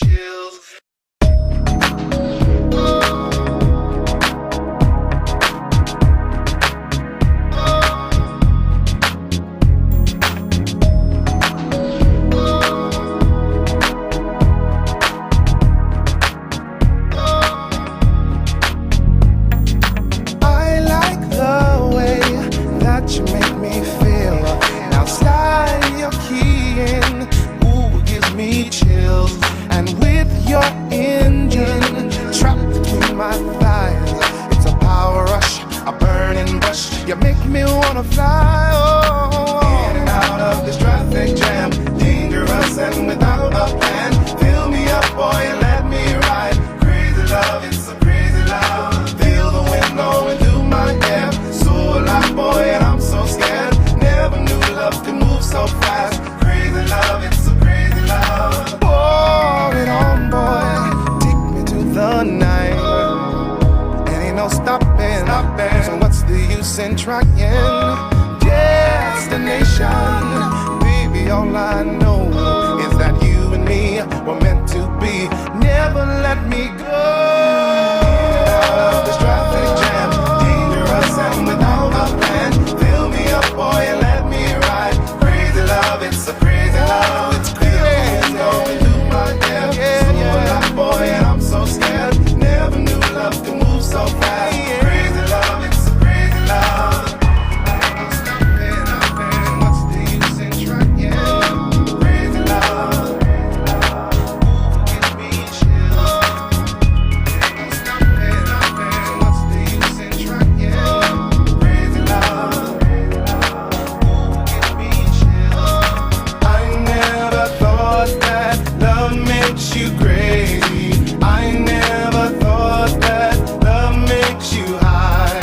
chills. You make me feel. Now slide your key in. Ooh, it gives me chills. And with your engine trapped between my thighs, it's a power rush, a burning rush. You make me wanna fly. Oh, in and out of this traffic jam, dangerous and without a plan. Fill me up, boy, and let me ride. Crazy love, it's a crazy love. Feel the wind blowing through my hair. So alive, boy, and I'm so scared. Never knew love could move so fast. Crazy love, it's a crazy love. Pour it on, boy. Take me to the night. And ain't no stopping. So what's the use in trying? Destination, baby, all I know is that you and me were meant to be. Never let me go. Out of this traffic jam, dangerous and without a plan. Fill me up, boy, and let me ride. Crazy love, it's a crazy love. It's crazy, it's going through my head. So alive, boy, and I'm so scared. Never knew love could move so fast. Crazy love, it's a crazy love. What's the use in trying? Crazy love. Give me chills. What's the use in trying? Crazy love. Give me chills. I never thought that love makes you crazy. I never thought that love makes you high.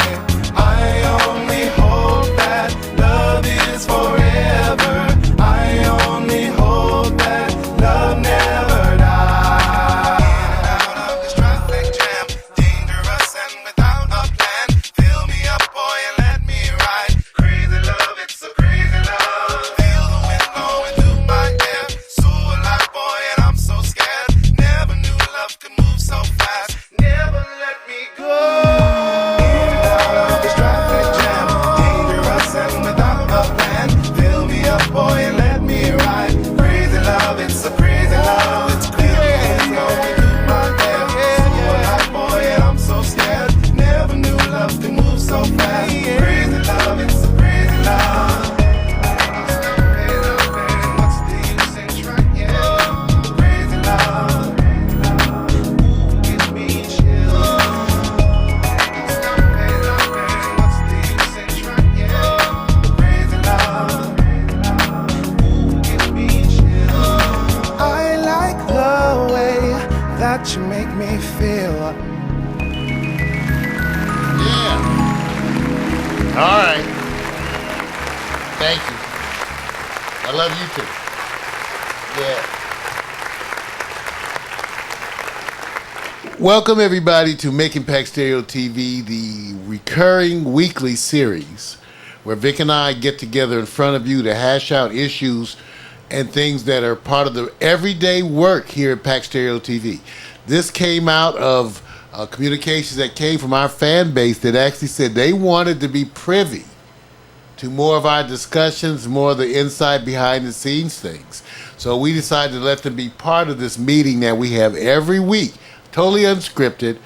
I only hope that love is forever. I only hope that love never dies. In and out of this traffic jam, dangerous and without a plan. Fill me up, boy, and let me ride. Crazy love, it's a crazy love. Feel the wind blowing through my hair. So alive, boy, and I'm so scared. Never knew love could move so fast. Never let me go. In and out of this traffic jam, dangerous and without a plan. Fill me up, boy, and let me ride. Crazy love, it's a crazy love. It's crazy, it's going through my hair. So alive, boy, and I'm so scared. Never knew love could move so fast. Crazy love, it's a crazy love. What's the use in trying? Crazy love. Give me chills. What's the use in trying? Crazy love. Give me chills. I like the way that you make me feel. Yeah. All right. Thank you. I love you too. Yeah. Welcome everybody to Making Pax Stereo TV, the recurring weekly series where Vic and I get together in front of you to hash out issues and things that are part of the everyday work here at Pax Stereo TV. This came out of communications that came from our fan base that actually said they wanted to be privy to more of our discussions, more of the inside behind the scenes things. So we decided to let them be part of this meeting that we have every week, totally unscripted.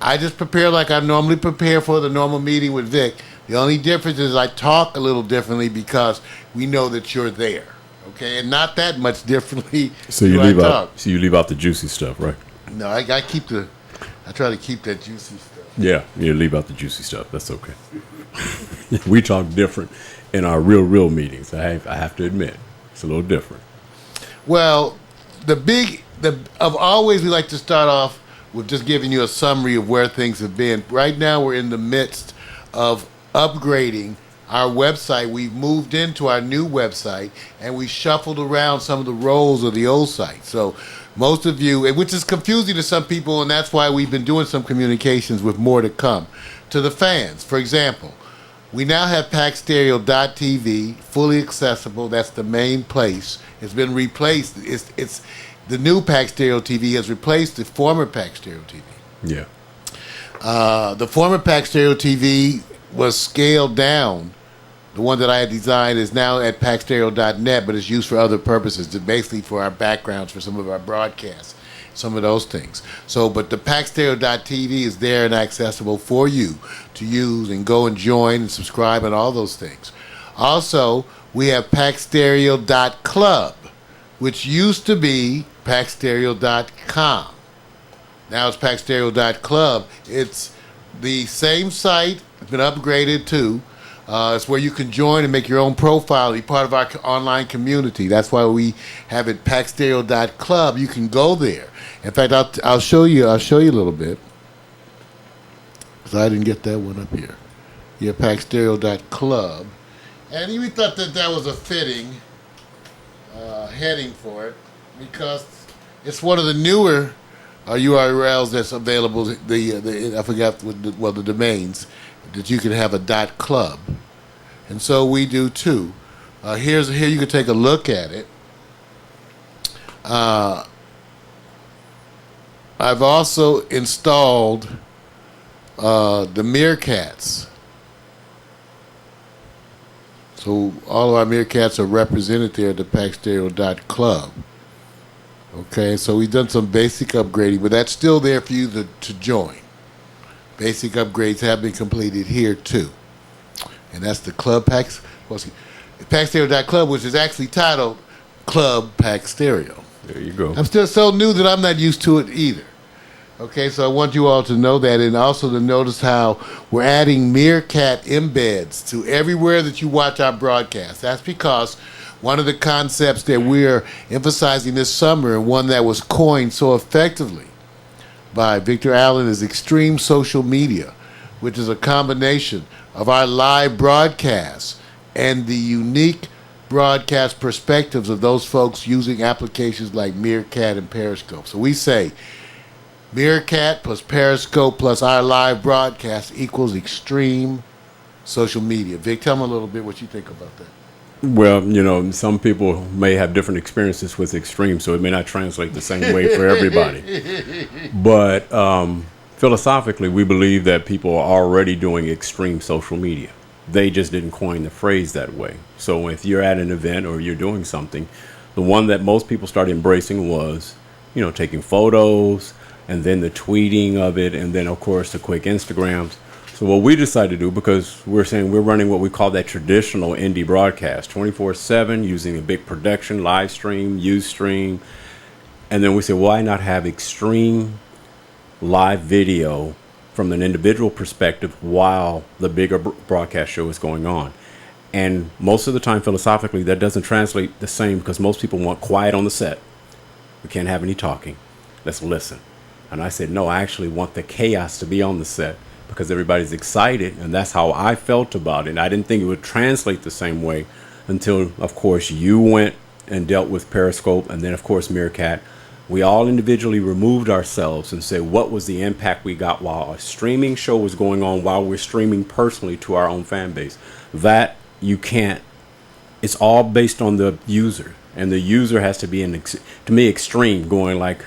I just prepare like I normally prepare for the normal meeting with Vic. The only difference is I talk a little differently because we know that you're there, okay? And not that much differently. So you leave out the juicy stuff, right? No, I try to keep that juicy stuff. Yeah, you leave out the juicy stuff. That's okay. We talk different in our real meetings. I have to admit, it's a little different. Well, always we like to start off with just giving you a summary of where things have been. Right now we're in the midst of upgrading our website. We've moved into our new website and we shuffled around some of the roles of the old site. So most of you, which is confusing to some people, and that's why we've been doing some communications with more to come. To the fans, for example, we now have PaxStereo.tv, fully accessible. That's the main place. It's been replaced. the new Pax Stereo TV has replaced the former Pax Stereo TV. Yeah. The former Pax Stereo TV was scaled down. The one that I had designed is now at paxstereo.net, but it's used for other purposes, basically for our backgrounds, for some of our broadcasts, some of those things. So, but the paxstereo.tv is there and accessible for you to use and go and join and subscribe and all those things. Also, we have paxstereo.club, which used to be paxstereo.com. Now it's paxstereo.club. It's the same site. It's been upgraded too. It's where you can join and make your own profile, be part of our online community. That's why we have it paxstereo.club. You can go there. In fact, I'll show you. I'll show you a little bit, because I didn't get that one up here. Yeah, paxstereo.club, and we thought that was a fitting heading for it, because it's one of the newer URLs that's available. I forgot the domains that you can have a .club, and so we do too. Here you can take a look at it. I've also installed the Meerkats, so all of our Meerkats are represented there at the paxstereo.club. Okay, so we've done some basic upgrading, but that's still there for you to join. Basic upgrades have been completed here too. And that's the Club Pax, paxstereo.club, which is actually titled Club Pax Stereo. There you go. I'm still so new that I'm not used to it either. Okay, so I want you all to know that, and also to notice how we're adding Meerkat embeds to everywhere that you watch our broadcast. That's because one of the concepts that we're emphasizing this summer, and one that was coined so effectively by Victor Allen, is extreme social media, which is a combination of our live broadcasts and the unique broadcast perspectives of those folks using applications like Meerkat and Periscope. So we say Meerkat plus Periscope plus our live broadcast equals extreme social media. Vic, tell me a little bit what you think about that. Well, some people may have different experiences with extreme, so it may not translate the same way for everybody. But philosophically, we believe that people are already doing extreme social media. They just didn't coin the phrase that way. So if you're at an event or you're doing something, the one that most people started embracing was, taking photos, and then the tweeting of it, and then, of course, the quick Instagrams. So what we decided to do, because we're saying we're running what we call that traditional indie broadcast, 24/7, using a big production, live stream, Ustream. And then we said, why not have extreme live video from an individual perspective while the bigger broadcast show is going on? And most of the time, philosophically, that doesn't translate the same, because most people want quiet on the set. We can't have any talking. Let's listen. And I said, no, I actually want the chaos to be on the set, because everybody's excited, and that's how I felt about it. And I didn't think it would translate the same way until, of course, you went and dealt with Periscope, and then, of course, Meerkat. We all individually removed ourselves and said, what was the impact we got while a streaming show was going on, while we're streaming personally to our own fan base? That you can't. It's all based on the user, and the user has to be, to me, extreme, going like,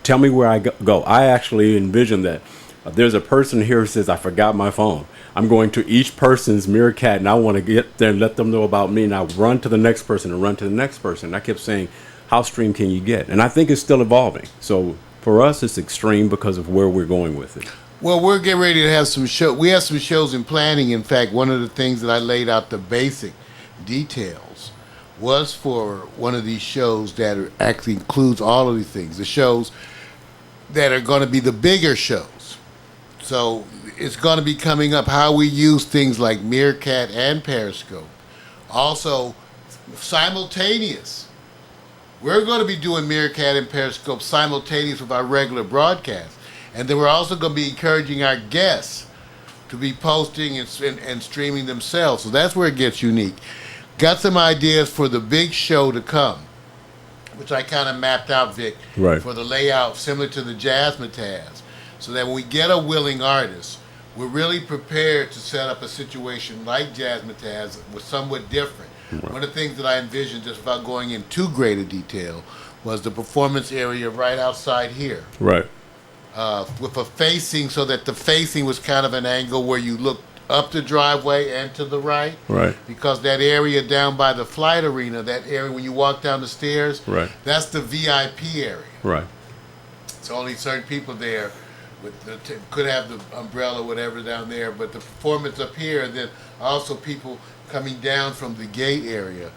tell me where I go. I actually envision that. There's a person here who says, I forgot my phone. I'm going to each person's Meerkat, and I want to get there and let them know about me. And I run to the next person and run to the next person. And I kept saying, how extreme can you get? And I think it's still evolving. So for us, it's extreme because of where we're going with it. Well, we're getting ready to have some show. We have some shows in planning. In fact, one of the things that I laid out the basic details was for one of these shows that actually includes all of these things. The shows that are going to be the bigger shows. So it's going to be coming up how we use things like Meerkat and Periscope. Also, simultaneous. We're going to be doing Meerkat and Periscope simultaneous with our regular broadcast. And then we're also going to be encouraging our guests to be posting and streaming themselves. So that's where it gets unique. Got some ideas for the big show to come, which I kind of mapped out, Vic, right, for the layout similar to the Jazzmatazz. So that when we get a willing artist, we're really prepared to set up a situation like Jazzmatazz was somewhat different. Right. One of the things that I envisioned, just without going in too great a detail, was the performance area right outside here, Right. with a facing, so that the facing was kind of an angle where you looked up the driveway and to the right. Right. Because that area down by the flight arena, that area when you walk down the stairs, Right. that's the VIP area. Right. It's only certain people there could have the umbrella, whatever, down there. But the performance up here, and then also people coming down from the gate area.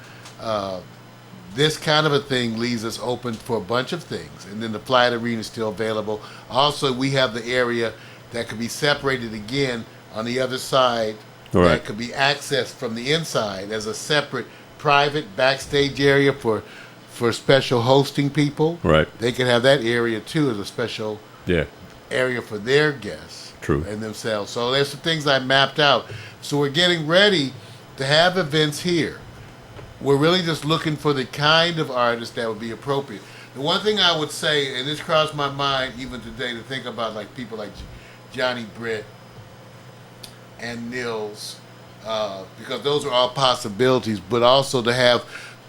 This kind of a thing leaves us open for a bunch of things. And then the flight arena is still available. Also, we have the area that could be separated again on the other side, Right. that could be accessed from the inside as a separate private backstage area for special hosting people. Right. They could have that area too as a special Yeah. area for their guests. True. And themselves. So there's some things I mapped out. So we're getting ready to have events here. We're really just looking for the kind of artist that would be appropriate. The one thing I would say, and this crossed my mind even today, to think about like people like Johnny Britt and Nils, because those are all possibilities, but also to have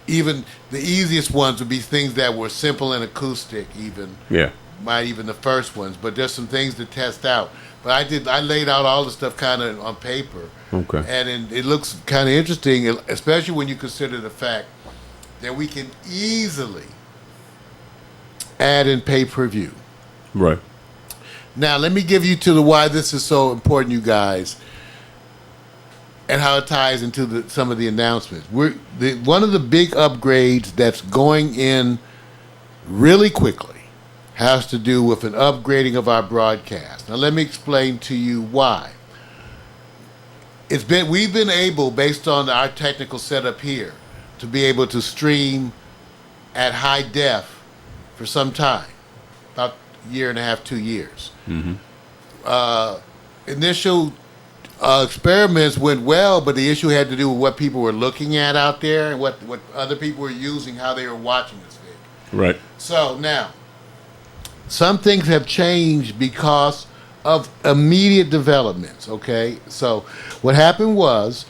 even the easiest ones would be things that were simple and acoustic, even Yeah. even the first ones, but there's some things to test out. But I laid out all the stuff kind of on paper. Okay. And it looks kind of interesting, especially when you consider the fact that we can easily add in pay-per-view. Right. Now, let me give you to the why this is so important, you guys, and how it ties into some of the announcements. One of the big upgrades that's going in really quickly has to do with an upgrading of our broadcast. Now, let me explain to you why. We've been able, based on our technical setup here, to be able to stream at high def for some time, about a year and a half, 2 years. Initial experiments went well, but the issue had to do with what people were looking at out there and what other people were using, how they were watching this thing. Right. So now, some things have changed because of immediate developments, okay? So what happened was,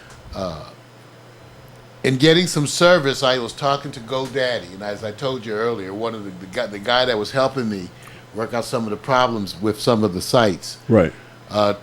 in getting some service, I was talking to GoDaddy, and as I told you earlier, one of the guy that was helping me work out some of the problems with some of the sites, Right.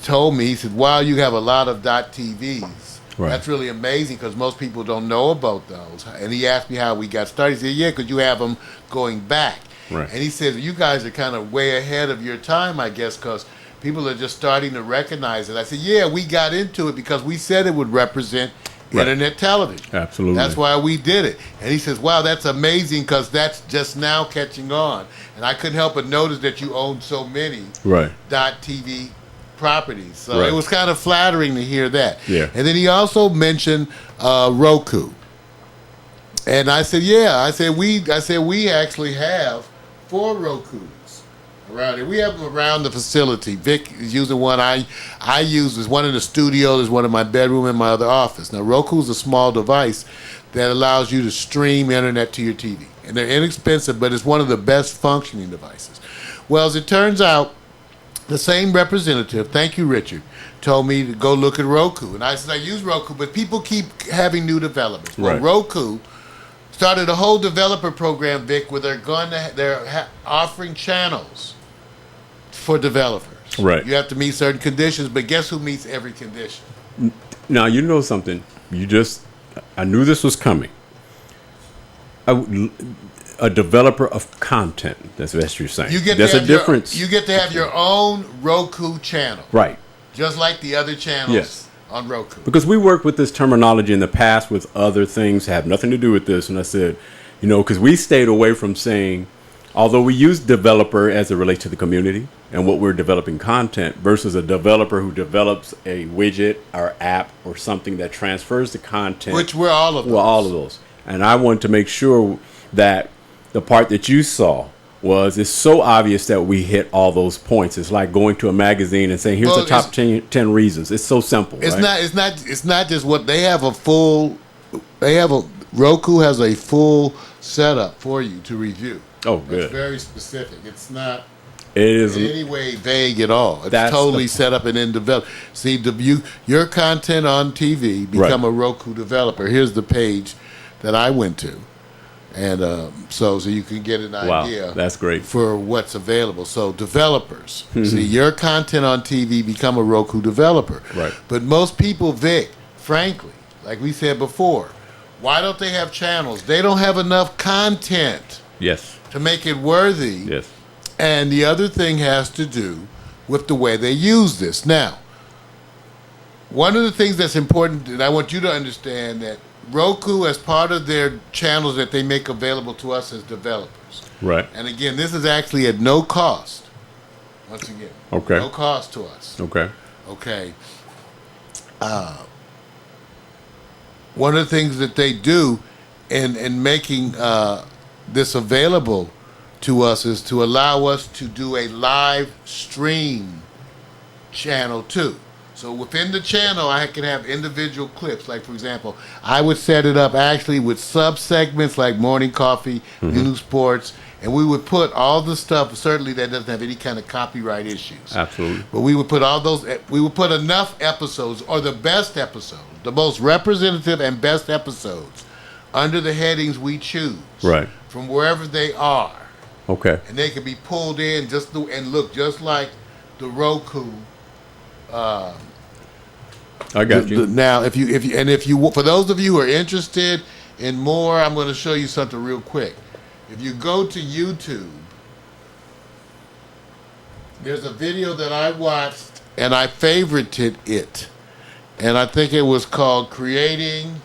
told me, he said, wow, you have a lot of .tvs. Right. That's really amazing because most people don't know about those. And he asked me how we got started. He said, yeah, because you have them going back. Right. And he said, you guys are kind of way ahead of your time, I guess, because people are just starting to recognize it. I said, yeah, we got into it because we said it would represent Right. internet television. Absolutely. That's why we did it. And he says, wow, that's amazing because that's just now catching on. And I couldn't help but notice that you own so many Right. .tv properties. So Right. it was kind of flattering to hear that. Yeah. And then he also mentioned Roku. And I said, yeah. I said we actually have 4 Rokus around here. We have them around the facility. Vic is using one. I use. There's one in the studio. There's one in my bedroom and my other office. Now, Roku's a small device that allows you to stream internet to your TV. And they're inexpensive, but it's one of the best functioning devices. Well, as it turns out, the same representative, thank you, Richard, told me to go look at Roku. And I said, I use Roku, but people keep having new developments. Well, Right. Roku started a whole developer program, Vic, where they're offering channels for developers. Right. You have to meet certain conditions, but guess who meets every condition? Now, you know something. I knew this was coming. A developer of content. That's what you're saying. There's a difference. You get to have your own Roku channel. Right. Just like the other channels Yes. on Roku. Because we worked with this terminology in the past with other things that have nothing to do with this. And I said, because we stayed away from saying, although we use developer as it relates to the community and what we're developing content versus a developer who develops a widget or app or something that transfers the content. Which we're all of those. Well, all of those. And I wanted to make sure that the part that you saw it's so obvious that we hit all those points. It's like going to a magazine and saying, here's the top 10 reasons. It's so simple. It's right? It's not just what they have. Roku has a full setup for you to review. Oh, good. It's very specific. It's not It is. in any way vague at all. It's That's totally set up and in develop. See, your content on TV, become Right. a Roku developer. Here's the page that I went to. And so you can get an Wow, idea that's great. for what's available. So developers, see your content on TV, become a Roku developer. Right. But most people, Vic, frankly, like we said before, why don't they have channels? They don't have enough content Yes. to make it worthy. Yes. And the other thing has to do with the way they use this. Now, one of the things that's important, and I want you to understand that Roku, as part of their channels that they make available to us as developers, Right. and again, this is actually at no cost. Once again, Okay. no cost to us. Okay. Okay. One of the things that they do in making this available to us is to allow us to do a live stream channel too. So within the channel, I can have individual clips. Like, for example, I would set it up actually with sub-segments like Morning Coffee, News Sports, and we would put all the stuff, certainly that doesn't have any kind of copyright issues. Absolutely. But we would put all those, we would put enough episodes, or the best episodes, the most representative and best episodes, under the headings we choose. Right. From wherever they are. Okay. And they can be pulled in and look just like the Roku. I got you. Now, if you for those of you who are interested in more, I'm going to show you something real quick. If you go to YouTube, there's a video that I watched and I favorited it, and I think it was called "Creating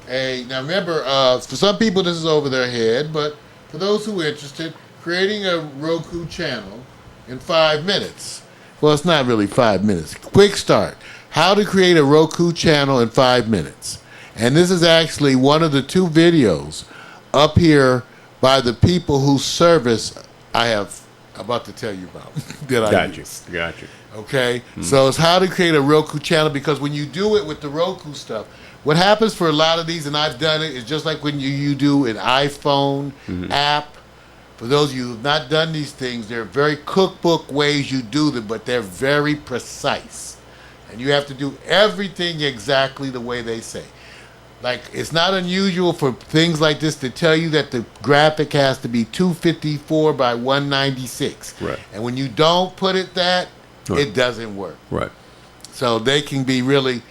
a." Now, remember, for some people this is over their head, but for those who are interested, creating a Roku channel in 5 minutes. Well, it's not really 5 minutes. Quick start. How to create a Roku channel in 5 minutes. And this is actually one of the 2 videos up here by the people whose service I have about to tell you about. That I use. Got you. Okay? So it's how to create a Roku channel, because when you do it with the Roku stuff, what happens for a lot of these, and I've done it, is just like when you do an iPhone app. For those of you who have not done these things, they're very cookbook ways you do them, but they're very precise. And you have to do everything exactly the way they say. Like, it's not unusual for things like this to tell you that the graphic has to be 254 by 196. Right. And when you don't put it that, Right. it doesn't work. Right. So they can be really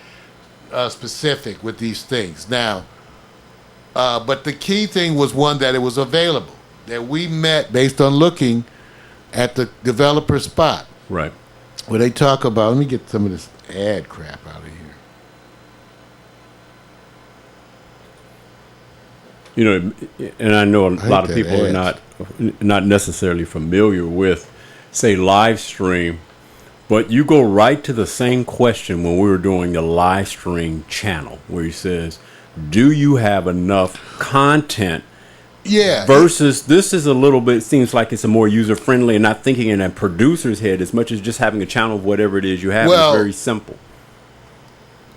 specific with these things. Now, but the key thing was one, that it was available, that we met based on looking at the developer spot Right. where they talk about, let me get some of this ad crap out of here. You know, and I know a lot of that people are not necessarily familiar with, say, live stream, but you go right to the same question when we were doing the live stream channel, where he says, do you have enough content? Yeah. Versus this is a little bit, seems like it's a more user friendly and not thinking in a producer's head as much as just having a channel of whatever it is you have. Well, is very simple.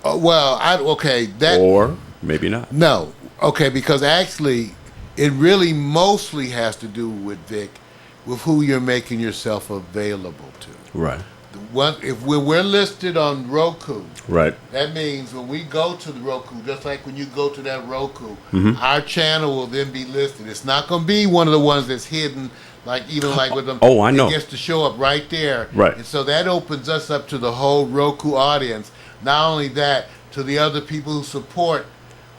Or maybe not. No. Okay, because actually it really mostly has to do with, Vic, with who you're making yourself available to. Right. If we're listed on Roku, Right. that means when we go to the Roku, just like when you go to that Roku, Mm-hmm. our channel will then be listed. It's not going to be one of the ones that's hidden, like with them. Oh, I know. It gets to show up right there. Right. And so that opens us up to the whole Roku audience. Not only that, to the other people who support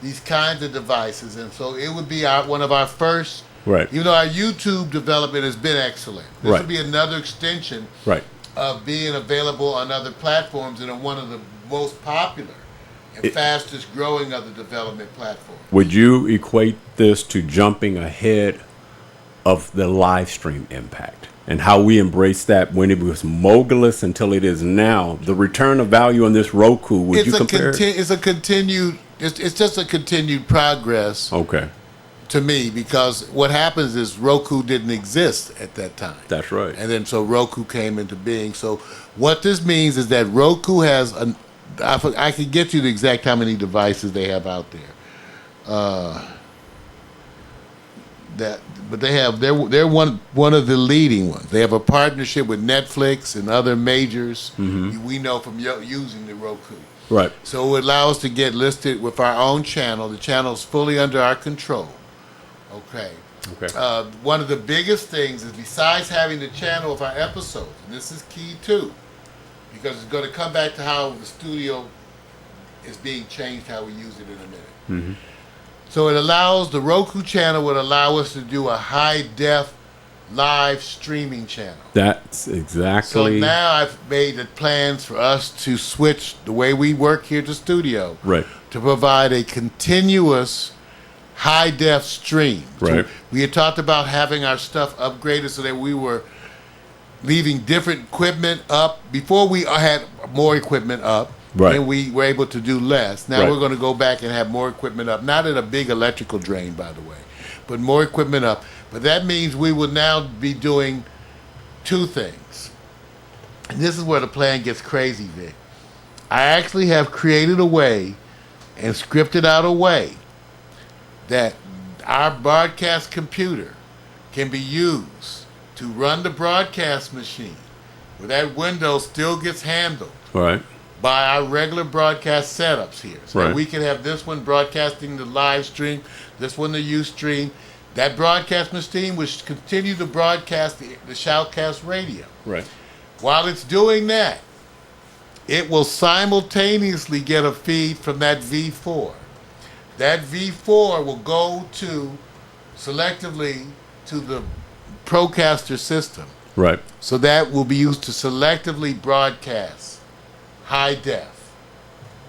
these kinds of devices. And so it would be one of our first, Right. even though our YouTube development has been excellent. This Right. would be another extension Right. of being available on other platforms, and one of the most popular and fastest growing of the development platforms. Would you equate this to jumping ahead of the live stream impact and how we embraced that when it was mogulous until it is now? The return of value on this Roku, would you compare? It's a continued. It's just a continued progress. Okay. To me, because what happens is Roku didn't exist at that time. That's right. And then so Roku came into being. So what this means is that Roku has I can get you the exact how many devices they have out there. But they're one of the leading ones. They have a partnership with Netflix and other majors. We know from using the Roku. Right. So it allows us to get listed with our own channel. The channel is fully under our control. Okay. Okay. One of the biggest things is, besides having the channel of our episodes, and this is key too, because it's going to come back to how the studio is being changed, how we use it in a minute. Mm-hmm. So it allows, the Roku channel would allow us to do a high def live streaming channel. That's So exactly now I've made the plans for us to switch the way we work here at the studio, right. to provide a continuous high def stream. Right. So we had talked about having our stuff upgraded so that we were leaving different equipment up. Before we had more equipment up, Right. then we were able to do less. Now Right. we're going to go back and have more equipment up. Not at a big electrical drain, by the way, but more equipment up. But that means we will now be doing two things. And this is where the plan gets crazy, Vic. I actually have created a way and scripted out a way that our broadcast computer can be used to run the broadcast machine, where that window still gets handled Right. by our regular broadcast setups here. So Right. we can have this one broadcasting the live stream, this one the Ustream. That broadcast machine will continue to broadcast the Shoutcast radio. Right. While it's doing that, it will simultaneously get a feed from that V4. That V4 will go to, selectively, to the Procaster system. Right. So that will be used to selectively broadcast high def.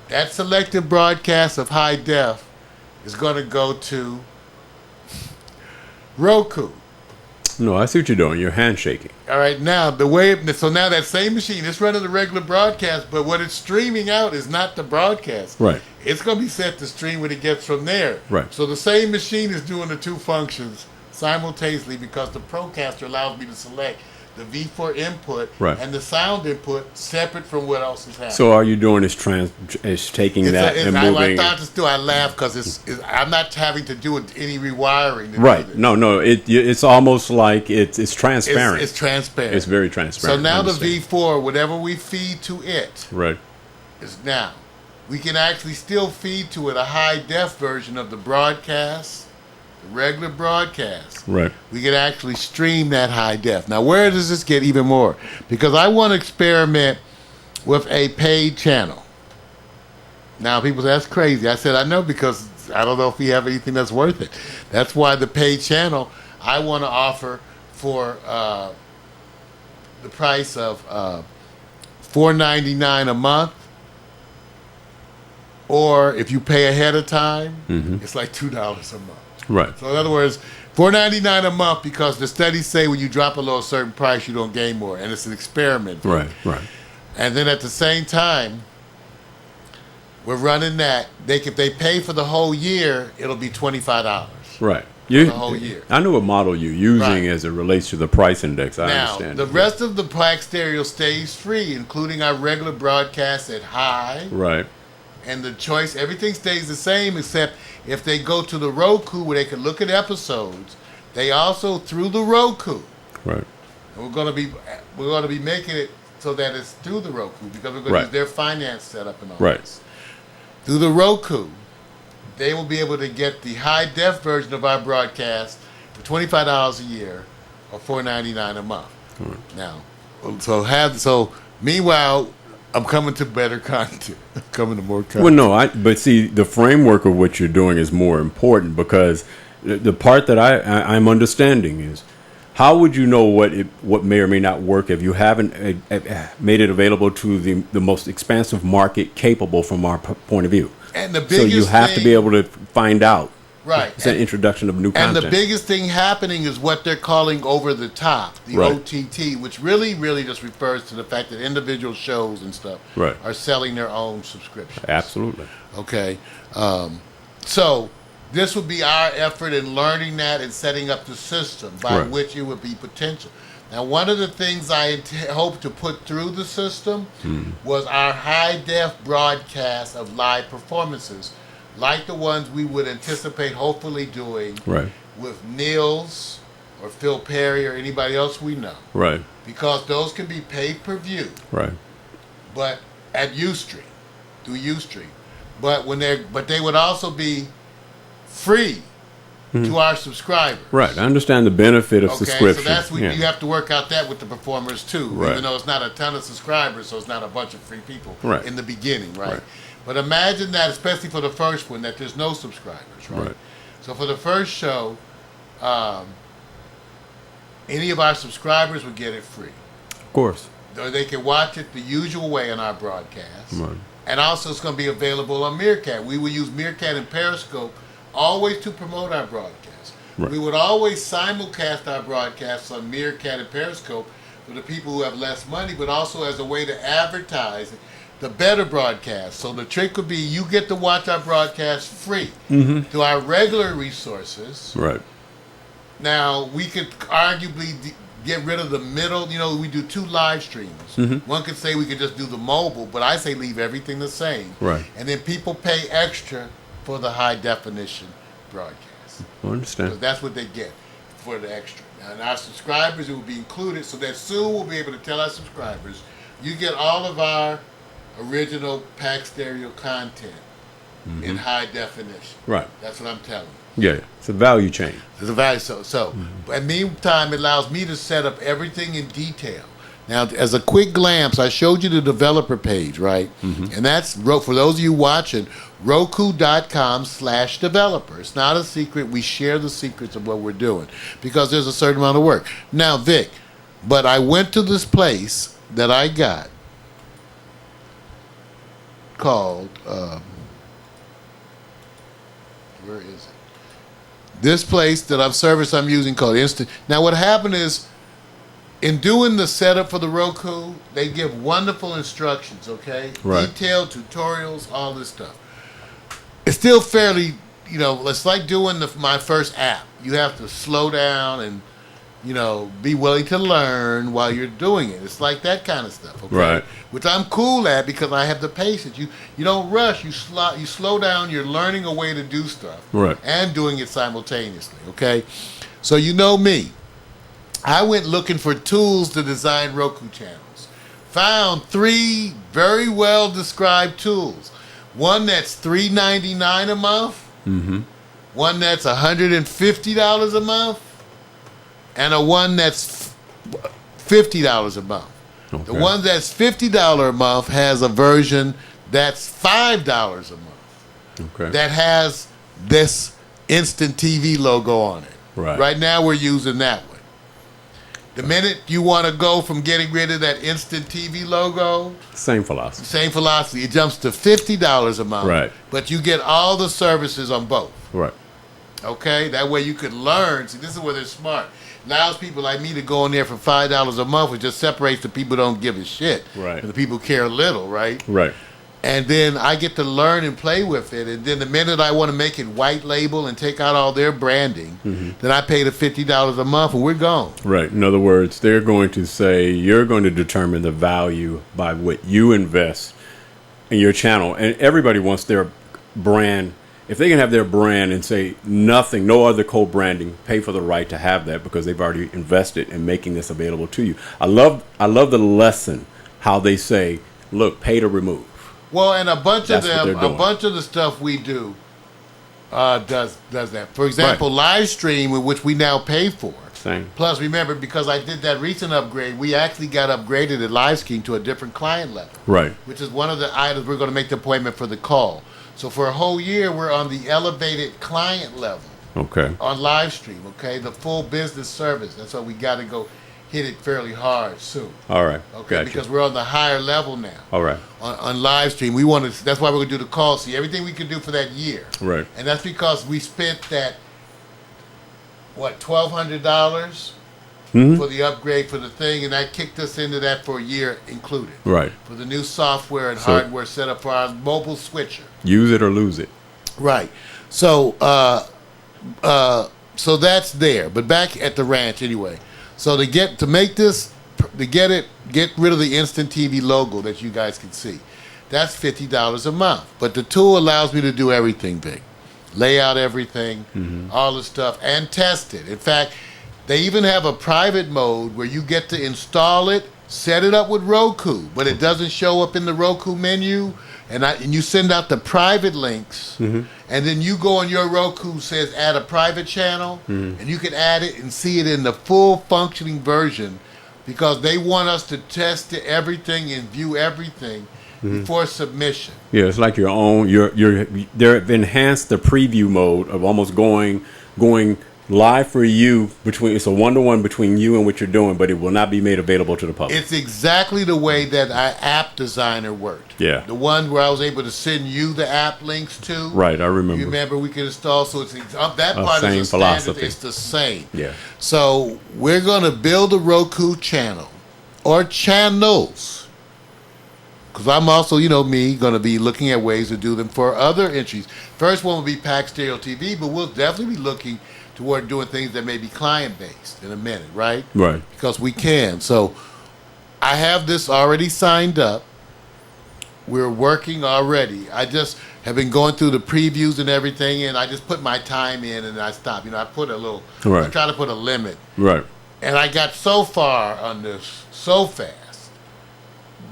That selective broadcast of high def is going to go to Roku. No, I see what you're doing. You're handshaking. All right, now so now that same machine, it's running the regular broadcast, but what it's streaming out is not the broadcast. Right. It's going to be set to stream what it gets from there. Right. So the same machine is doing the two functions simultaneously, because the Procaster allows me to select the V4 input Right. and the sound input separate from what else is happening. So all you're doing is taking that and I moving. thought this too. I laugh because I'm not having to do any rewiring. To do Right. this. No. It's almost like it's transparent. It's transparent. It's very transparent. So now I the understand. V4, whatever we feed to it, Right. is now. We can actually still feed to it a high def version of the broadcast, the regular broadcast. Right. We can actually stream that high def. Now, where does this get even more? Because I want to experiment with a paid channel. Now, people say, that's crazy. I said, I know, because I don't know if we have anything that's worth it. That's why the paid channel I want to offer for the price of $4.99 a month. Or if you pay ahead of time, it's like $2 a month. Right. So in other words, $4.99 a month, because the studies say when you drop below a certain price, you don't gain more, and it's an experiment. Right. Right. And then at the same time, we're running that. If they pay for the whole year, it'll be $25. Right. The whole year. I know what model you're using Right. as it relates to the price index. I Now, understand. the rest of the Pax Stereo stays free, including our regular broadcast at high. Right. And the choice, everything stays the same, except if they go to the Roku where they can look at episodes, they also, through the Roku, Right. and we're going to be making it so that it's through the Roku, because we're going to Right. use their finance setup and all Right. this. Through the Roku, they will be able to get the high def version of our broadcast for $25 a year, or $4.99 a month. Now, so meanwhile, I'm coming to better content. I'm coming to more content. Well, no, but see, the framework of what you're doing is more important, because the part that I'm understanding is, how would you know what may or may not work if you haven't made it available to the most expansive market capable from our point of view? And the So biggest you have to be able to find out. Right. It's an introduction of new And content. the biggest thing happening is what they're calling over the top, the Right. OTT, which really, really just refers to the fact that individual shows and stuff Right. are selling their own subscriptions. Absolutely. Okay. So this would be our effort in learning that and setting up the system by Right. which it would be potential. Now, one of the things I hope to put through the system was our high-def broadcast of live performances, like the ones we would anticipate hopefully doing Right. with Nils or Phil Perry or anybody else we know, Right. because those can be paid per view, Right. but at Ustream, through Ustream. But they would also be free to our subscribers. Right. I understand the benefit of Okay, subscription. so that's what Yeah. you have to work out that with the performers too. Right. Even though it's not a ton of subscribers, so it's not a bunch of free people Right. in the beginning, right? Right. But imagine that, especially for the first one, that there's no subscribers, right? Right. So for the first show, any of our subscribers would get it free. Of course. Or they can watch it the usual way on our broadcast. Right. And also it's going to be available on Meerkat. We will use Meerkat and Periscope always to promote our broadcast. Right. We would always simulcast our broadcasts on Meerkat and Periscope for the people who have less money, but also as a way to advertise the better broadcast. So the trick would be you get to watch our broadcast free to our regular resources. Right. Now, we could arguably get rid of the middle. You know, we do 2 live streams. One could say we could just do the mobile, but I say leave everything the same. Right. And then people pay extra for the high definition broadcast. I understand. Because that's what they get for the extra. Now, and our subscribers, it will be included, so that soon we'll be able to tell our subscribers, you get all of our original Pax Stereo content in high definition. Right. That's what I'm telling you. Yeah. It's a value chain. There's a value. So, in meantime, it allows me to set up everything in detail. Now, as a quick glance, I showed you the developer page, right? And that's, for those of you watching, Roku.com/developer. It's not a secret. We share the secrets of what we're doing because there's a certain amount of work. Now, Vic, but I went to this place that I got called, where is it? This place that I'm using called Instant. Now, what happened is, in doing the setup for the Roku, they give wonderful instructions, okay? Right. Detailed tutorials, all this stuff. It's still fairly, it's like doing my first app. You have to slow down and, be willing to learn while you're doing it. It's like that kind of stuff, okay? Right. Which I'm cool at because I have the patience. You don't rush. You slow down. You're learning a way to do stuff. Right. And doing it simultaneously, okay? So you know me. I went looking for tools to design Roku channels. Found 3 very well described tools. One that's $3.99 a month. One that's $150 a month. And one that's $50 a month. Okay. The one that's $50 a month has a version that's $5 a month. Okay. That has this Instant TV logo on it. Right. Right now we're using that one. The minute you want to go from getting rid of that Instant TV logo, Same philosophy. same philosophy. It jumps to $50 a month. Right. But you get all the services on both. Right. Okay? That way you could learn. See, this is where they're smart. Allows people like me to go in there for $5 a month, which just separates the people who don't give a shit. Right. And the people who care little, right? Right. And then I get to learn and play with it. And then the minute I want to make it white label and take out all their branding, then I pay the $50 a month and we're gone. Right. In other words, they're going to say you're going to determine the value by what you invest in your channel. And everybody wants their brand. If they can have their brand and say nothing, no other co-branding, pay for the right to have that because they've already invested in making this available to you. I love the lesson, how they say, look, pay to remove. Well, and a bunch That's of what them, they're doing. a bunch of the stuff we do does that. For example, live stream, which we now pay for. Same. Plus, remember, because I did that recent upgrade, we actually got upgraded at live stream to a different client level. Right. Which is one of the items we're going to make the appointment for the call. So for a whole year, we're on the elevated client level Okay. on live stream. Okay, the full business service. That's why we got to go hit it fairly hard soon. All right. Okay, Gotcha. because we're on the higher level now. All right. On live stream, we want to. That's why we're gonna do the call. See everything we can do for that year. Right. And that's because we spent that $1,200 for the upgrade for the thing, and that kicked us into that for a year included. Right. For the new software and So- hardware set up for our mobile switcher. Use it or lose it. Right. So so that's there. But back at the ranch anyway. So to get rid of the Instant TV logo that you guys can see, that's $50 a month. But the tool allows me to do everything, Vic. Lay out everything, all the stuff, and test it. In fact, they even have a private mode where you get to install it, set it up with Roku, but it doesn't show up in the Roku menu. and you send out the private links, Mm-hmm. and then you go on your Roku, says add a private channel, Mm-hmm. and you can add it and see it in the full functioning version, because they want us to test everything and view everything before submission. Yeah, it's like your own. They've enhanced the preview mode of almost going live for you between. It's a 1-to-1 between you and what you're doing, but it will not be made available to the public. It's exactly the way that our app designer worked. Yeah. The one where I was able to send you the app links to. Right, I remember. You remember we could install, so it's that part Same is a standard. philosophy. It's the same. Yeah. So we're going to build a Roku channel or channels, because I'm also, going to be looking at ways to do them for other entries. First one will be Pax Stereo TV, but we'll definitely be looking toward doing things that may be client-based in a minute, right? Right. Because we can. So I have this already signed up. We're working already. I just have been going through the previews and everything, and I just put my time in and I stop. I put a little, Right. I try to put a limit. Right. And I got so far on this so fast.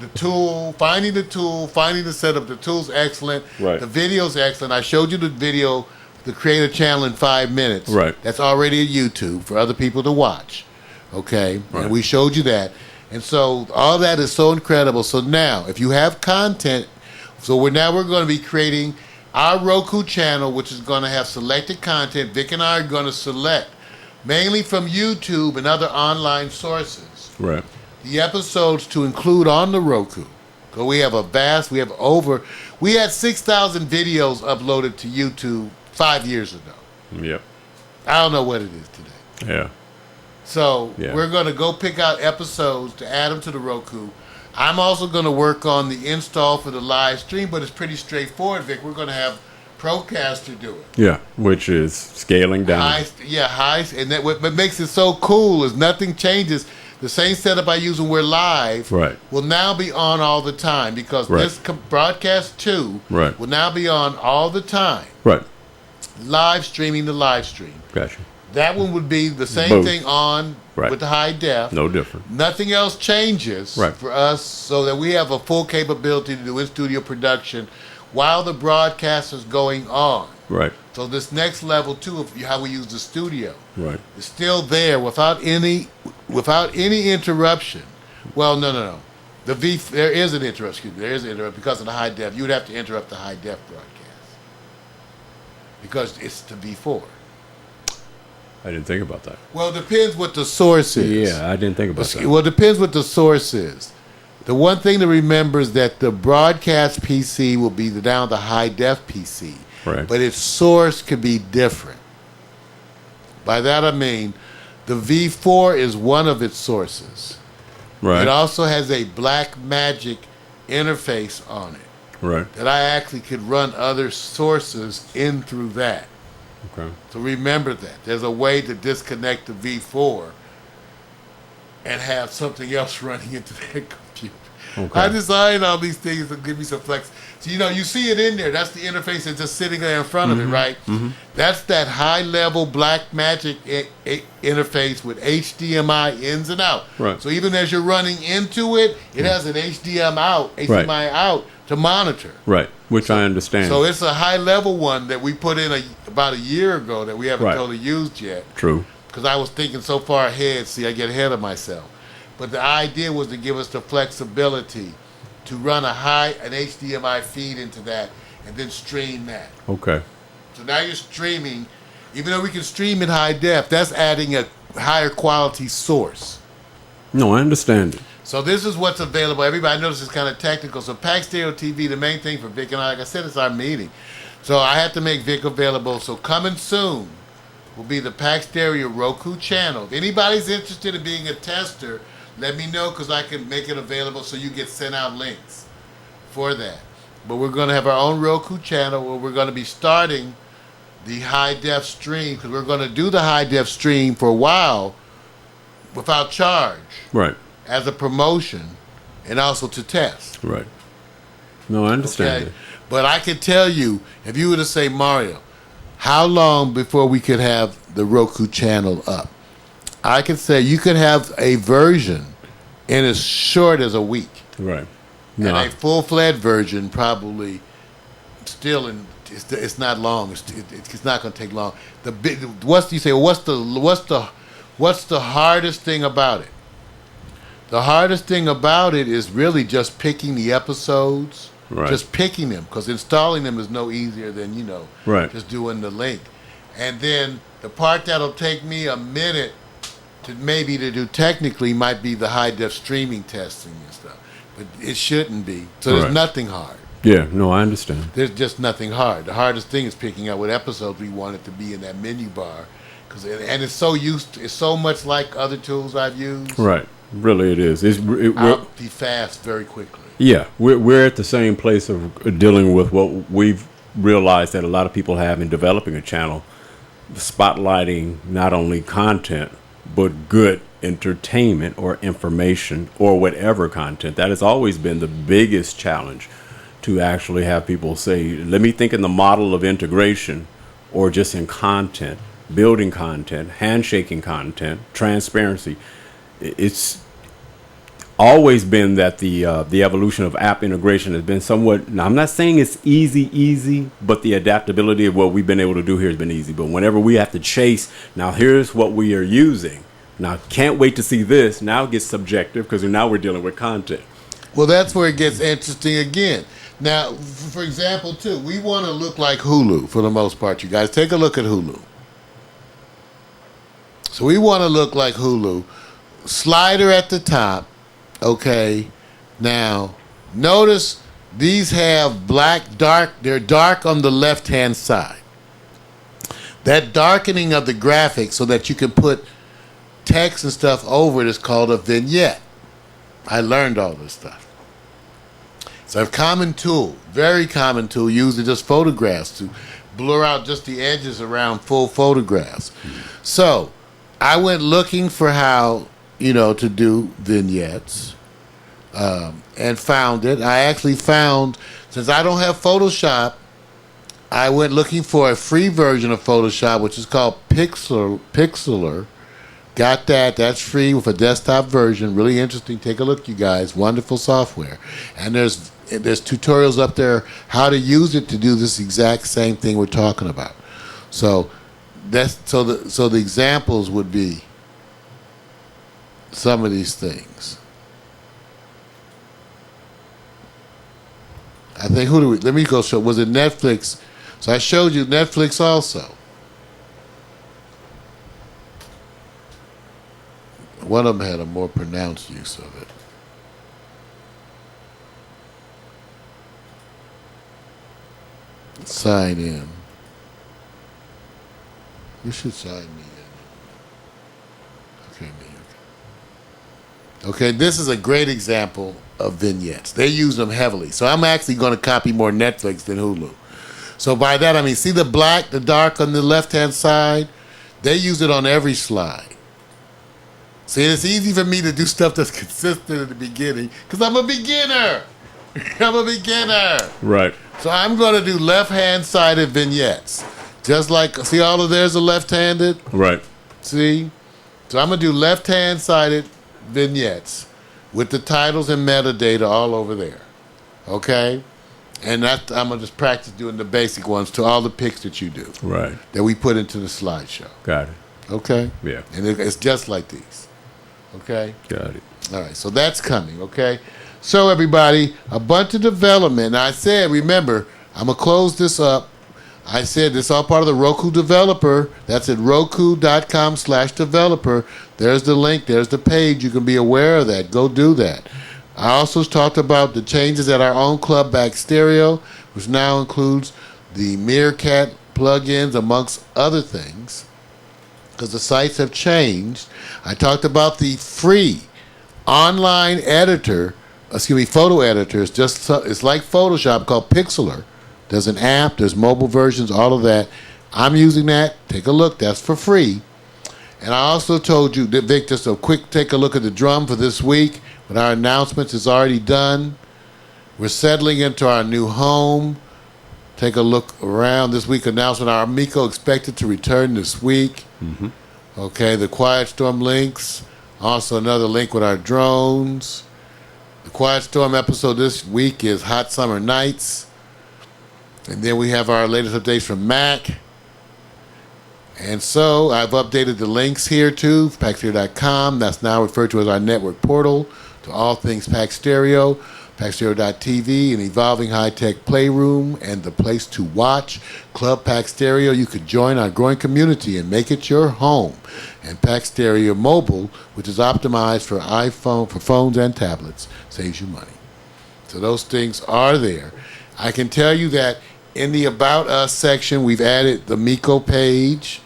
The tool, finding the setup. The tool's excellent. Right. The video's excellent. I showed you the video, the creator channel in 5 minutes. Right. That's already at YouTube for other people to watch. Okay? Right. And we showed you that. And so all that is so incredible. So now, if you have content, we're going to be creating our Roku channel, which is going to have selected content. Vic and I are going to select, mainly from YouTube and other online sources, Right. the episodes to include on the Roku. So we had 6,000 videos uploaded to YouTube 5 years ago. Yep. I don't know what it is today. Yeah. So Yeah. we're going to go pick out episodes to add them to the Roku. I'm also going to work on the install for the live stream, but it's pretty straightforward, Vic. We're going to have Procaster do it. Yeah. Which is scaling down. High, and that what makes it so cool is nothing changes. The same setup I use when we're live Right. will now be on all the time, because Right. this broadcast 2 Right. will now be on all the time, Right. live streaming the live stream. Gotcha. That one would be the same Both. thing on Right. with the high def. No different. Nothing else changes Right. for us, so that we have a full capability to do in-studio production while the broadcast is going on. Right. So this next level too of how we use the studio Right. is still there without any interruption. Well, no. There is an interruption. There is an interruption because of the high def. You would have to interrupt the high def broadcast because it's the V4. I didn't think about that. Well, it depends what the source is. Yeah, I didn't think about that. Well, it depends what the source is. The one thing to remember is that the broadcast PC will be down the high def PC, Right. but its source could be different. By that I mean, the V4 is one of its sources. Right. It also has a Black Magic interface on it Right. that I actually could run other sources in through that. Okay. So remember that. There's a way to disconnect the V4 and have something else running into that computer. Okay. I designed all these things to give me some flex. So, you see it in there. That's the interface that's just sitting there in front of it, right? Mm-hmm. That's that high-level Black Magic interface with HDMI ins and out. Right. So even as you're running into it, it has an HDMI out to monitor. Right. Which I understand. So it's a high-level one that we put in about a year ago that we haven't Right. totally used yet. True. Because I was thinking so far ahead. See, I get ahead of myself. But the idea was to give us the flexibility to run an HDMI feed into that and then stream that. Okay. So now you're streaming, even though we can stream in high def, that's adding a higher quality source. No, I understand it. So this is what's available. Everybody knows it's kind of technical. So Pax Stereo TV, the main thing for Vic and I, like I said, it's our meeting. So I have to make Vic available. So coming soon will be the Pax Stereo Roku channel. If anybody's interested in being a tester, let me know, because I can make it available so you get sent out links for that. But we're going to have our own Roku channel where we're going to be starting the high def stream, because we're going to do the high def stream for a while without charge Right. as a promotion and also to test. Right. No, I understand Okay? it. But I can tell you, if you were to say, Mario, how long before we could have the Roku channel up? I could say you could have a version in as short as a week. Right. No. And a full-fledged version probably still in. It's not long. It's not going to take long. What's the hardest thing about it? The hardest thing about it is really just picking the episodes, Right. just picking them, because installing them is no easier than Right. just doing the link. And then the part that'll take me a minute to do technically might be the high def streaming testing and stuff, but it shouldn't be. So there's Right. nothing hard. Yeah, no, I understand. There's just nothing hard. The hardest thing is picking out what episodes we want it to be in that menu bar, and it's so much like other tools I've used. Right. Really, it is. I'll be fast very quickly. Yeah, we're at the same place of dealing with what we've realized that a lot of people have in developing a channel, spotlighting not only content, but good entertainment or information or whatever content. That has always been the biggest challenge, to actually have people say, let me think in the model of integration or just in content, building content, handshaking content, transparency. It's always been that the evolution of app integration has been somewhat. Now, I'm not saying it's easy, but the adaptability of what we've been able to do here has been easy. But whenever we have to chase, now here's what we are using. Now, can't wait to see this. Now it gets subjective because now we're dealing with content. Well, that's where it gets interesting again. Now, for example, too, we want to look like Hulu for the most part. You guys take a look at Hulu. So we want to look like Hulu. Slider at the top. Okay. Now, notice these have dark. They're dark on the left-hand side. That darkening of the graphic so that you can put text and stuff over it is called a vignette. I learned all this stuff. It's a common tool, very common tool, used in just photographs to blur out just the edges around full photographs. So I went looking for how, to do vignettes and found it. I actually found, since I don't have Photoshop, I went looking for a free version of Photoshop, which is called Pixlr. Got that. That's free with a desktop version. Really interesting. Take a look, you guys. Wonderful software. And there's tutorials up there how to use it to do this exact same thing we're talking about. So the examples would be some of these things. I think let me go show. Was it Netflix? So I showed you Netflix also. One of them had a more pronounced use of it. Sign in. You should sign me in. Okay, this is a great example of vignettes. They use them heavily. So I'm actually going to copy more Netflix than Hulu. So by that I mean, see the dark on the left-hand side? They use it on every slide. See, it's easy for me to do stuff that's consistent at the beginning because I'm a beginner. Right. So I'm going to do left-hand sided vignettes. Just like, see all of theirs are left-handed? Right. See? So I'm going to do left-hand sided vignettes with the titles and metadata all over there. Okay? And I'm going to just practice doing the basic ones to all the pics that you do. Right. That we put into the slideshow. Got it. Okay? Yeah. And it's just like these. Okay? Got it. All right, so that's coming, okay? So, everybody, a bunch of development. Now, I said, remember, I'm going to close this up. I said this is all part of the Roku developer. That's at roku.com/developer. There's the link. There's the page. You can be aware of that. Go do that. I also talked about the changes at our own club, Pax Stereo, which now includes the Meerkat plugins, amongst other things, because the sites have changed. I talked about the free online editor, photo editor. It's like Photoshop, called Pixlr. There's an app, there's mobile versions, all of that. I'm using that. Take a look. That's for free. And I also told you, Vic, just a quick take a look at the drum for this week. With our announcements, it's already done. We're settling into our new home. Take a look around this week. Announcement: our Amico expected to return this week. Mm-hmm. Okay, the Quiet Storm links. Also another link with our drones. The Quiet Storm episode this week is Hot Summer Nights. And then we have our latest updates from Mac. And so I've updated the links here too, PaxStereo.com. That's now referred to as our network portal to all things Pax Stereo, PaxStereo.tv, an evolving high-tech playroom, and the place to watch. Club Pax Stereo. You could join our growing community and make it your home. And Pax Stereo Mobile, which is optimized for iPhone, for phones and tablets, saves you money. So those things are there. I can tell you that in the About Us section, we've added the Miko page.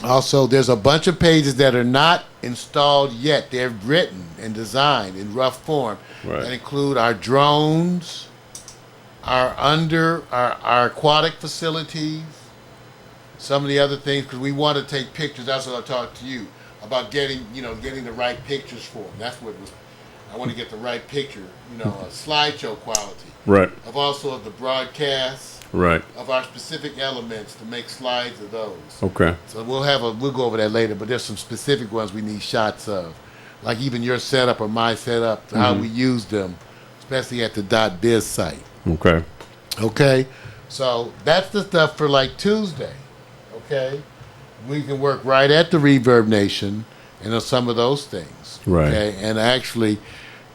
Also, there's a bunch of pages that are not installed yet. They're written and designed in rough form. Right. That include our drones, our aquatic facilities, some of the other things, because we want to take pictures. That's what I talked to you about getting the right pictures for them. That's what was. I want to get the right picture, a slideshow quality. Right. Of the broadcast. Right. Of our specific elements to make slides of those. Okay. So we'll go over that later, but there's some specific ones we need shots of. Like even your setup or my setup, how we use them, especially at the .biz site. Okay. Okay? So that's the stuff for like Tuesday. Okay? We can work right at the Reverb Nation and on some of those things. Right. Okay? And actually,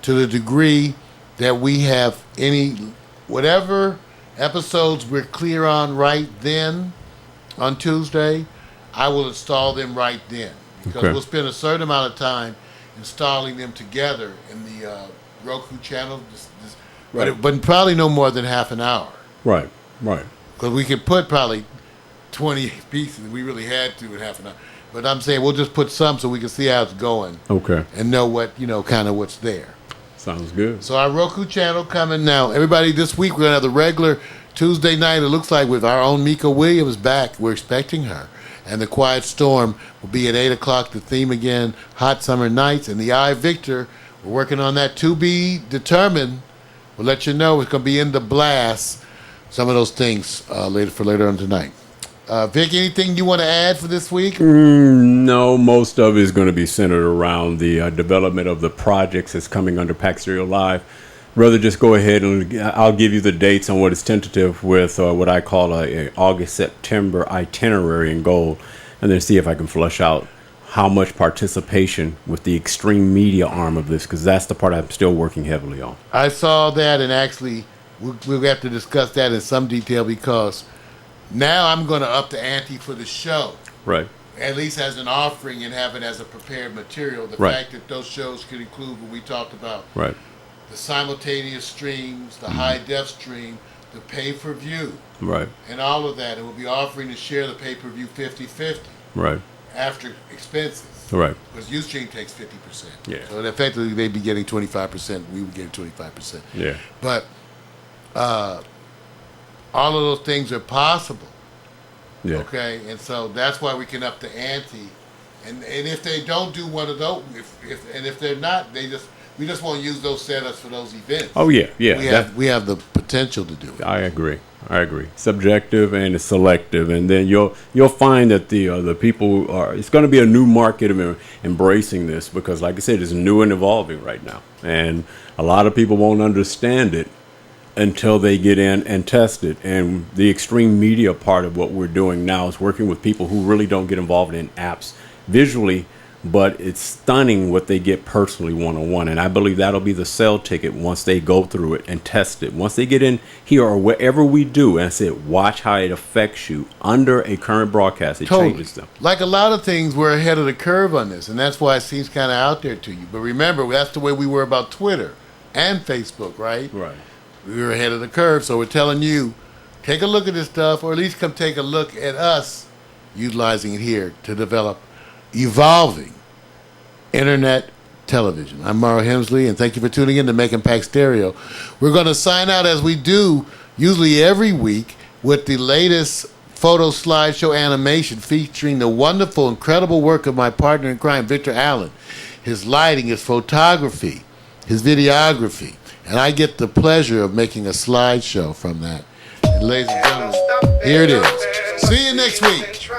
to the degree that we have whatever episodes we're clear on right then on Tuesday, I will install them right then. Because we'll spend a certain amount of time installing them together in the Roku channel, but probably no more than half an hour. Right, right. Because we could put probably 20 pieces if we really had to in half an hour. But I'm saying we'll just put some so we can see how it's going. Okay. And know what, kind of what's there. Sounds good. So our Roku channel coming now. Everybody, this week we're going to have the regular Tuesday night, it looks like, with our own Mika Williams back. We're expecting her. And the Quiet Storm will be at 8 o'clock, the theme again, Hot Summer Nights. And the I, Victor, we're working on that to be determined. We'll let you know. It's going to be in the blast. Some of those things later on tonight. Vic, anything you want to add for this week? No, most of it is going to be centered around the development of the projects that's coming under Pax Stereo Live. Rather just go ahead and I'll give you the dates on what is tentative with what I call a August-September itinerary and goal, and then see if I can flush out how much participation with the extreme media arm of this, because that's the part I'm still working heavily on. I saw that, and actually we'll have to discuss that in some detail, because now I'm going to up the ante for the show. Right. At least as an offering and have it as a prepared material. The fact that those shows could include what we talked about. Right. The simultaneous streams, the high-def stream, the pay-per-view. Right. And all of that. And we'll be offering to share the pay-per-view 50-50. Right. After expenses. Right. Because Ustream takes 50%. Yeah. So effectively they'd be getting 25%. We would get 25%. Yeah. But all of those things are possible. Yeah. Okay? And so that's why we can up the ante. And if they don't do one of those, if they're not, we just won't use those setups for those events. Oh, yeah, yeah. We have the potential to do it. I agree. Subjective and it's selective, and then you'll find that the people are. It's going to be a new market of embracing this, because, like I said, it's new and evolving right now, and a lot of people won't understand it until they get in and test it. And the extreme media part of what we're doing now is working with people who really don't get involved in apps visually, but it's stunning what they get personally one-on-one. And I believe that'll be the sell ticket once they go through it and test it. Once they get in here or wherever we do, and I said, watch how it affects you under a current broadcast. It changes them. Like a lot of things, we're ahead of the curve on this, and that's why it seems kind of out there to you. But remember, that's the way we were about Twitter and Facebook, right? Right. We were ahead of the curve, so we're telling you, take a look at this stuff, or at least come take a look at us utilizing it here to develop evolving internet television. I'm Mauro Hemsley, and thank you for tuning in to Making Pax Stereo. We're going to sign out, as we do usually every week, with the latest photo slideshow animation featuring the wonderful, incredible work of my partner in crime, Victor Allen. His lighting, his photography, his videography, and I get the pleasure of making a slideshow from that. And ladies and gentlemen, here it is. See you next week.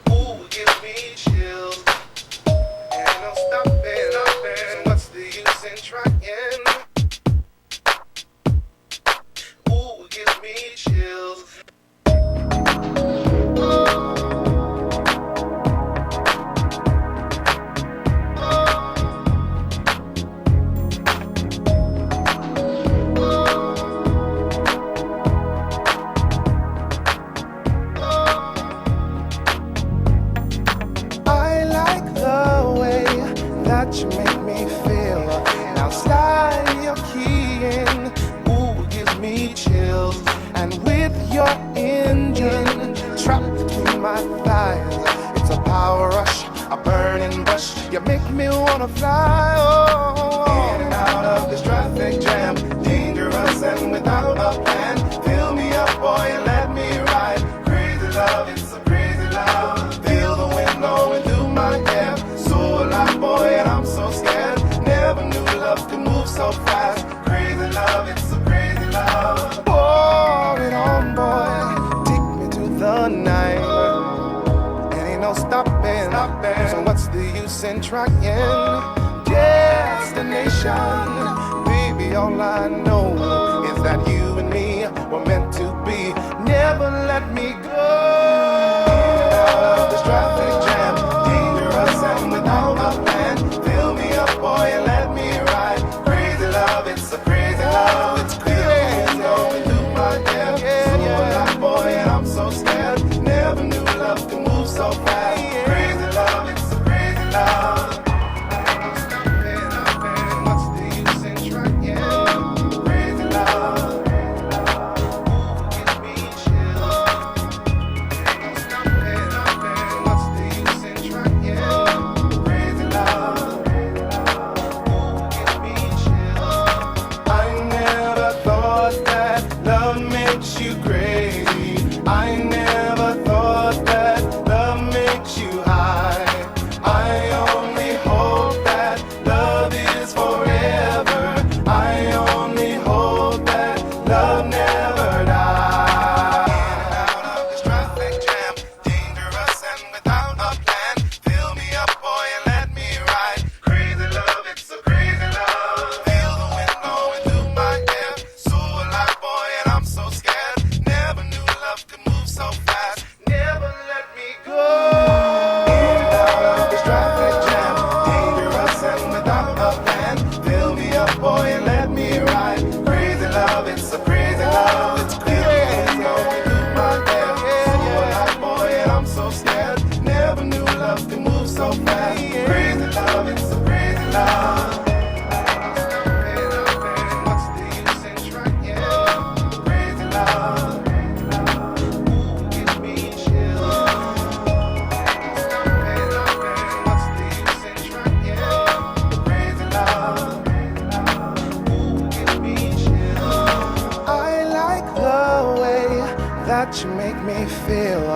Ooh, give me chills. And I'm that you make me feel. Now slide your key in, ooh, gives me chills. And with your engine trapped between my thighs, it's a power rush, a burning rush. You make me wanna fly, oh. In and out of this traffic jam, dangerous and without a plan. Fill me up, boy, and let me ride. Crazy love, it's a crazy love. Feel the wind blowing through my hair. So alive, boy, and I'm so scared. Never knew love could move so fast. Crazy love, it's a crazy love. Pour it on, boy, take me to the night. And ain't no stopping. So what's the use in trying? Destination, baby, all I know is that you and me were meant to be. Never let me go. Out of this traffic jam, dangerous and without a plan. Fill me up, boy, and let me ride. Crazy love, it's a crazy love. It's crazy, it's going through my hair. So alive, boy, and I'm so scared. Never knew love could move so fast. Crazy love, it's a crazy love. What's the use in trying? Crazy love, gives me chills. What's the use in trying? Crazy love, gives me chills. I never thought that love makes you crazy. I never thought that love makes you high. I only hope that love is forever. I only hope that love never dies. Out of this traffic jam, dangerous and without a plan. Fill me up, boy, and let me ride. Crazy love, it's a crazy love. Feel the wind blowing through my hair. So alive, boy, and I'm so scared. Never knew love could move so fast. Never let me go. In and out of this traffic jam, dangerous and without a plan. Fill me up, boy, and let me ride. Crazy love, it's a crazy love. It's crazy, it's going through my hair. So alive, boy, and I'm so scared. Never knew love could move so fast. Crazy love, it's a crazy love. What's the use in trying? Crazy love, gives me chills. What's the use in trying? Crazy love, gives me chills. I like the way that you make me feel.